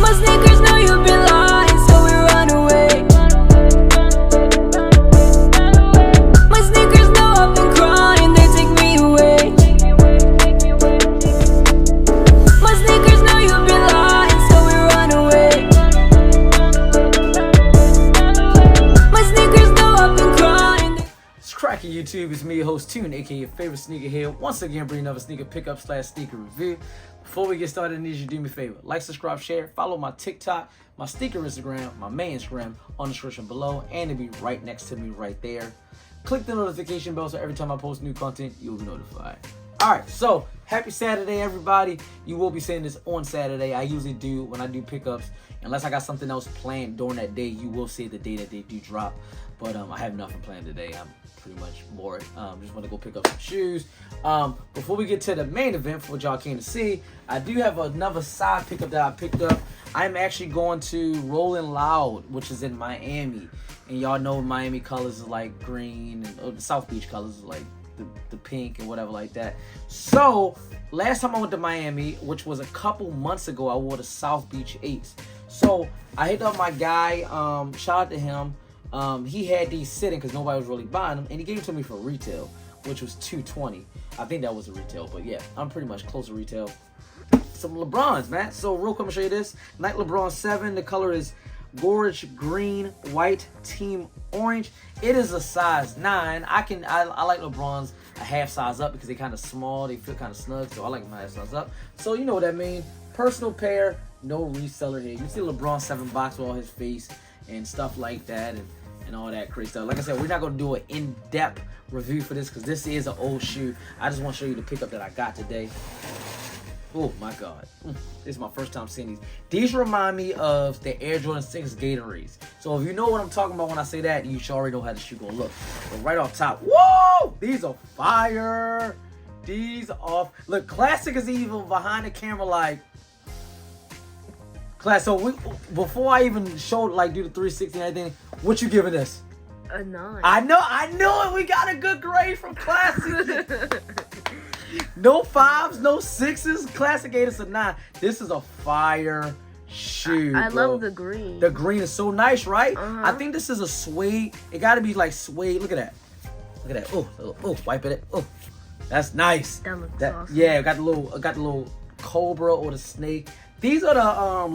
My sneakers know you've been lying, so we run away. My sneakers know I've been crying, they take me away. My sneakers know you've been lying, so we run away. My sneakers know I've been crying. It's cracking YouTube. It's me, your host Tune, aka your favorite Sneakerhead. Once again, bringing another sneaker pickup / sneaker review. Before we get started, I need you to do me a favor. Like, subscribe, share, follow my TikTok, my sneaker Instagram, my main Instagram on the description below, and it'll be right next to me right there. Click the notification bell so every time I post new content, you'll be notified. Alright, so happy Saturday, everybody. You will be seeing this on Saturday. I usually do when I do pickups. Unless I got something else planned during that day, you will see the day that they do drop. But I have nothing planned today. I'm pretty much bored. Just want to go pick up some shoes. Before we get to the main event, for what y'all came to see, I do have another side pickup that I picked up. I'm actually going to Rolling Loud, which is in Miami. And y'all know Miami colors is like green, and the South Beach colors is like the pink and whatever like that. So last time I went to Miami, which was a couple months ago, I wore the South Beach 8s. So I hit up my guy, shout out to him. He had these sitting because nobody was really buying them, and he gave them to me for retail, which was $220. I think that was a retail, but yeah, I'm pretty much close to retail. Some LeBrons, man. So real quick, I'm gonna show you this Nike LeBron 7. The color is Gorge Green, White, Team Orange. It is a size 9. I like LeBrons a half size up because they kind of small. They feel kind of snug, so I like them a half size up. So you know what that means. Personal pair, no reseller here. You see LeBron 7 box with all his face and stuff like that, and all that crazy stuff. Like I said, we're not gonna do an in-depth review for this because this is an old shoe. I just want to show you the pickup that I got today. Oh my God, this is my first time seeing these. These remind me of the Air Jordan 6 Gatorades. So if you know what I'm talking about when I say that, you should already know how the shoe gonna look. But right off top, whoa, these are fire. These are, look, classic is even behind the camera like. Class, so before I even showed, like, do the 360 and everything, what you giving this? A 9. I know it. We got a good grade from Classic. No 5s, no 6s. Classic gave us a 9. This is a fire shoe. I bro. love the green. The green is so nice, right? I think this is a suede. It got to be like suede. Look at that. Look at that. Oh, wipe it. Oh, that's nice. That looks awesome. Yeah, got the little cobra or the snake. These are the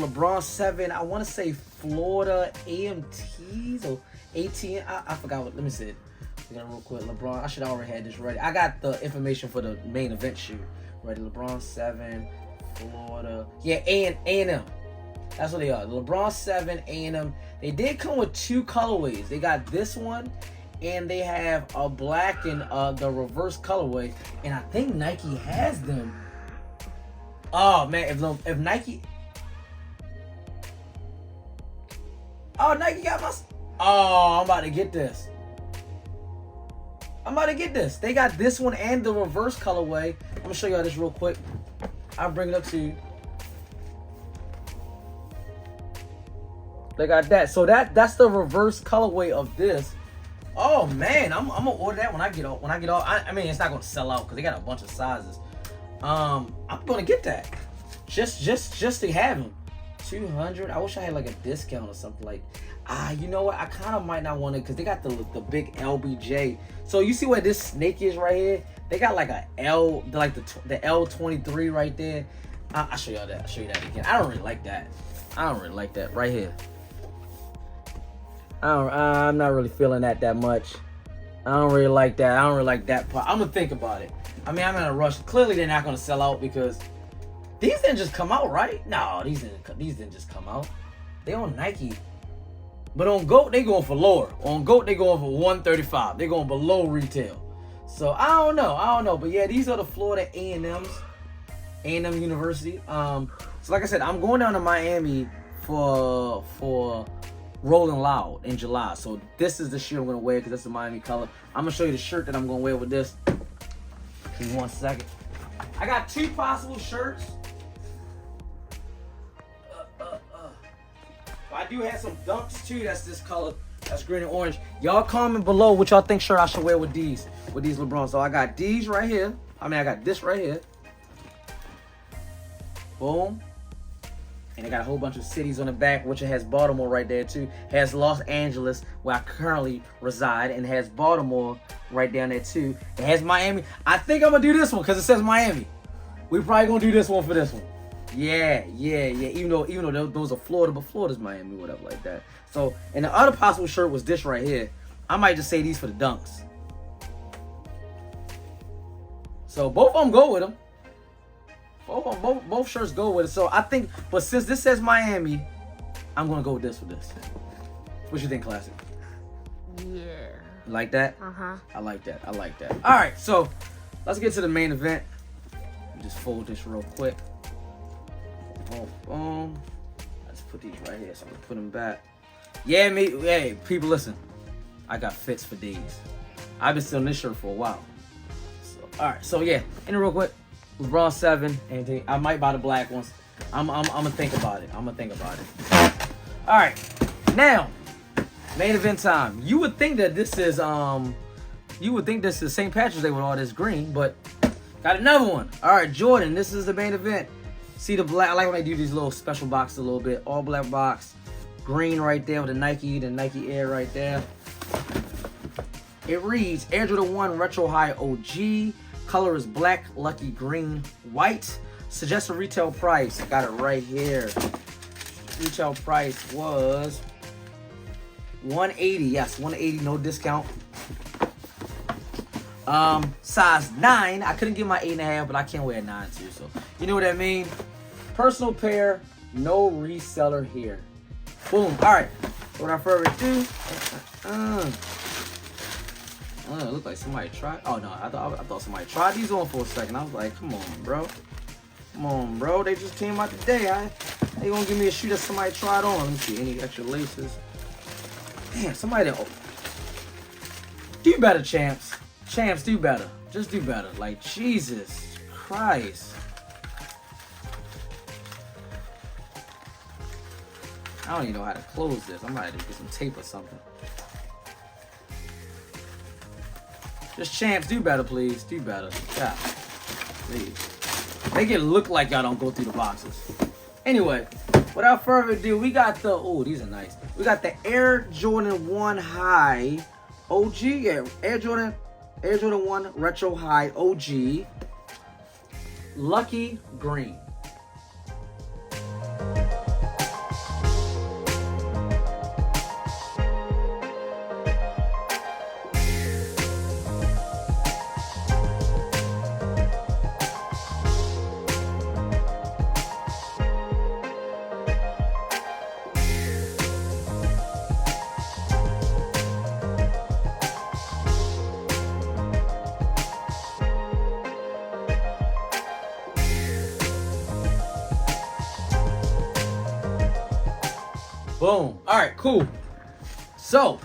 LeBron 7, I want to say Florida AMTs or ATM. I forgot what, let me see it. We got real quick. LeBron, I should have already had this ready. I got the information for the main event shoe ready. LeBron 7, Florida. Yeah, A&M. That's what they are. LeBron 7, A&M. They did come with 2 colorways. They got this one, and they have a black and the reverse colorway. And I think Nike has them. Oh man, if Nike, Nike got my, I'm about to get this. They got this one and the reverse colorway. I'm gonna show y'all this real quick. I'll bring it up to you. They got that. So that's the reverse colorway of this. Oh man, I'm gonna order that when I get off. I mean, it's not gonna sell out because they got a bunch of sizes. I'm gonna get that just to have them. 200. I wish I had like a discount or something like. You know what? I kind of might not want it because they got the big LBJ. So you see where this snake is right here? They got like a L, like the L23 right there. I'll show y'all that. I'll show you that again. I don't really like that right here. I'm not really feeling that much. I don't really like that part. I'm gonna think about it. I mean, I'm in a rush. Clearly, they're not going to sell out because these didn't just come out, right? No, these didn't just come out. They on Nike. But on GOAT, they going for lower. On GOAT, they going for $135. They're going below retail. So, I don't know. But, yeah, these are the Florida A&Ms. A&M University. So, like I said, I'm going down to Miami for Rolling Loud in July. So, this is the shoe I'm going to wear because that's the Miami color. I'm going to show you the shirt that I'm going to wear with this. Give me 1 second. I got 2 possible shirts. I do have some dunks too. That's this color. That's green and orange. Y'all comment below what y'all think shirt I should wear with these LeBrons. So I got these right here. I got this right here. Boom. And it got a whole bunch of cities on the back, which it has Baltimore right there too. It has Los Angeles, where I currently reside, and it has Baltimore right down there too. It has Miami. I think I'm gonna do this one because it says Miami. We probably gonna do this one for this one. Yeah. Even though those are Florida, but Florida's Miami, whatever like that. So, and the other possible shirt was this right here. I might just say these for the dunks. So both of them go with them. Both shirts go with it. So I think, but since this says Miami, I'm gonna go with this for this. What you think, Classic? Yeah. Like that? Uh-huh. I like that. All right, so let's get to the main event. Just fold this real quick. Boom. Let's put these right here so I can put them back. Yeah, hey, people, listen. I got fits for days. I've been stealing this shirt for a while. So, all right, so yeah, in it real quick. LeBron 7, anything. I might buy the black ones. I'm gonna think about it. All right, now main event time. You would think that this is St. Patrick's Day with all this green, but got another one. All right, Jordan. This is the main event. See the black. I like when they do these little special boxes a little bit. All black box, green right there with the Nike Air right there. It reads Air Jordan 1 Retro High OG. Color is black, lucky green, white. Suggested retail price. I got it right here. Retail price was $180. Yes, $180, no discount. Size 9. I couldn't get my 8.5, but I can wear a 9 too. So you know what I mean. Personal pair, no reseller here. Boom. All right. Without further ado. It looked like somebody tried. Oh no, I thought somebody tried these on for a second. I was like, come on, bro. They just came out today. They gonna give me a shoe that somebody tried on. Let me see, any extra laces? Damn, somebody. Do better, champs. Champs, do better. Just do better. Like Jesus Christ. I don't even know how to close this. I might have to get some tape or something. Just champs, do better, please. Do better. Yeah. Please. Make it look like y'all don't go through the boxes. Anyway, without further ado, we got the, oh, these are nice. We got the Air Jordan 1 High OG. Yeah, Air Jordan 1 Retro High OG. Lucky green. Boom. All right, cool. So,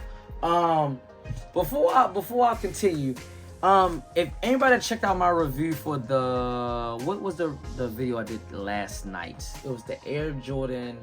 before I continue, if anybody checked out my review for the, what was the video I did last night? It was the Air Jordan.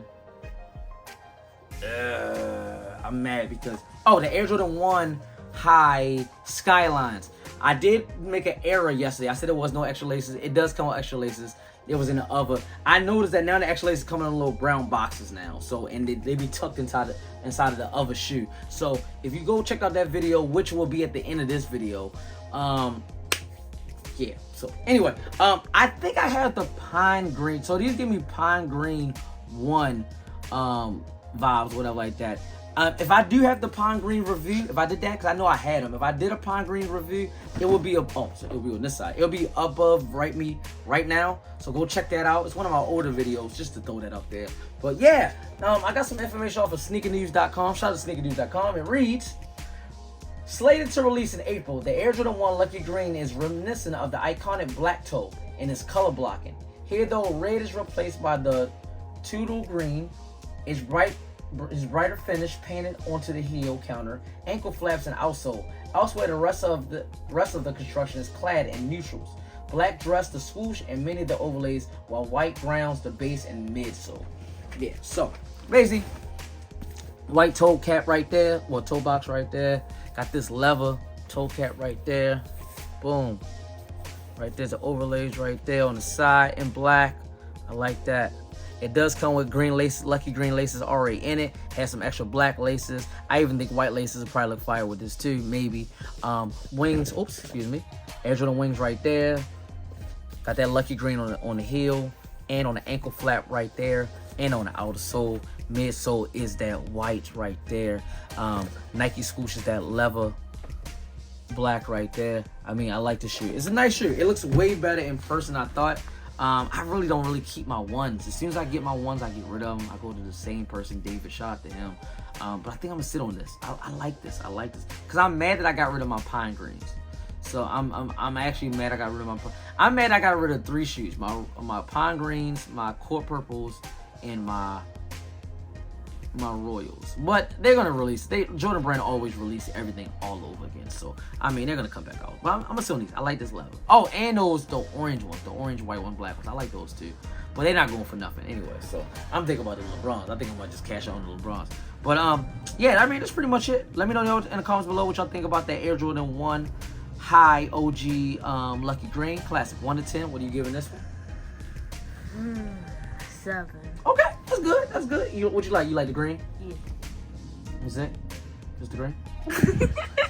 I'm mad because the Air Jordan 1 High Skylines. I did make an error yesterday. I said there was no extra laces. It does come with extra laces. It was in the other. I noticed that now the extra laces come in little brown boxes now. So, and they be tucked inside of the other shoe. So if you go check out that video, which will be at the end of this video, yeah. So anyway, I think I have the pine green. So these give me pine green 1 vibes, whatever like that. If I do have the pine green review, if I did that, because I know I had them. If I did a pine green review, it will be so it'll be on this side. It'll be above me right now. So go check that out. It's one of my older videos, just to throw that up there. But yeah, I got some information off of sneakernews.com. Shout out to sneakernews.com. It reads, slated to release in April, the Air Jordan 1 Lucky Green is reminiscent of the iconic black toe in its color blocking. Here though, red is replaced by the Tudor green. It's brighter finish painted onto the heel counter, ankle flaps, and outsole. Elsewhere, the rest of the construction is clad in neutrals. Black dress the swoosh and many of the overlays, while white grounds the base and midsole. Yeah, so basically, white toe cap right there, toe box right there. Got this leather toe cap right there. Boom. Right there's the overlays right there on the side in black. I like that. It does come with green laces, lucky green laces already in it. Has some extra black laces. I even think white laces will probably look fire with this too, maybe. Wings, oops, excuse me. Air Jordan wings right there. Got that lucky green on the heel and on the ankle flap right there and on the outer sole. Midsole is that white right there. Nike swoosh is that leather black right there. I mean, I like the shoe. It's a nice shoe. It looks way better in person than I thought. I really don't really keep my ones. As soon as I get my ones, I get rid of them. I go to the same person, David. Shout out to him. But I think I'm gonna sit on this. I like this. I like this because I'm mad that I got rid of my pine greens. So I'm actually mad I got rid of my. I'm mad I got rid of 3 shoes. My pine greens, my court purples, and my royals. But they're gonna release. Jordan Brand always release everything all over again. So I mean they're gonna come back out. But I'm gonna sit on these. I like this leather. Oh, and the orange ones, the orange, white one, black ones. I like those too. But they're not going for nothing anyway. So I'm thinking about the LeBrons. I think I might just cash out on the LeBrons. But yeah, I mean that's pretty much it. Let me know in the comments below what y'all think about that Air Jordan 1 High OG Lucky Green Classic. 1 to 10. What are you giving this one? 7. Okay, that's good. That's good. What you like? You like the green? Yeah. What's that? Just the green?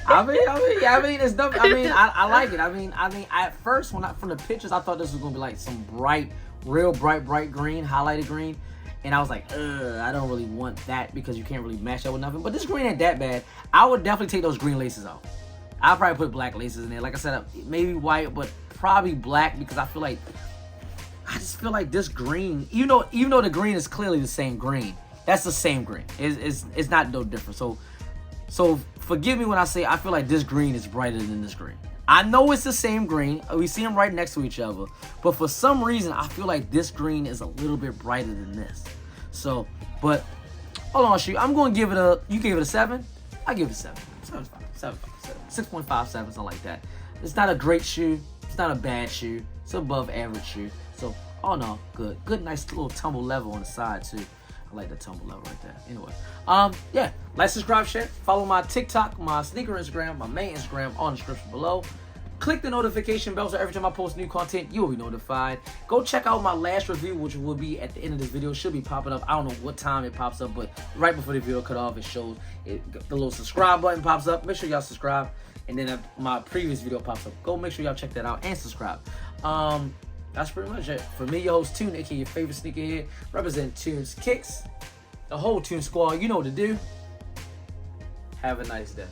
I mean, it's dumb. I mean, I like it. I mean, at first from the pictures, I thought this was gonna be like some real bright green, highlighted green, and I was like, I don't really want that because you can't really match that with nothing. But this green ain't that bad. I would definitely take those green laces off. I'll probably put black laces in there. Like I said, maybe white, but probably black because I just feel like this green, even though the green is clearly the same green, that's the same green. It's not no different. So forgive me when I say I feel like this green is brighter than this green. I know it's the same green. We see them right next to each other, but for some reason I feel like this green is a little bit brighter than this. So, but hold on, shoot. I'm gonna give it you gave it a 7. I give it a 7. 7.5, 6.5, 7, something like that. It's not a great shoe. It's not a bad shoe. It's above average shoe. So, oh no, good, nice little tumble level on the side too. I like the tumble level right there. Anyway, yeah, like, subscribe, share, follow my TikTok, my sneaker Instagram, my main Instagram on the description below. Click the notification bell so every time I post new content, you will be notified. Go check out my last review, which will be at the end of this video. It should be popping up. I don't know what time it pops up, but right before the video cut off, it shows the little subscribe button pops up. Make sure y'all subscribe. And then my previous video pops up. Go make sure y'all check that out and subscribe. That's pretty much it. For me, your host, Tune, aka your favorite sneakerhead, represent Tune's Kicks. The whole Tune squad, you know what to do. Have a nice day.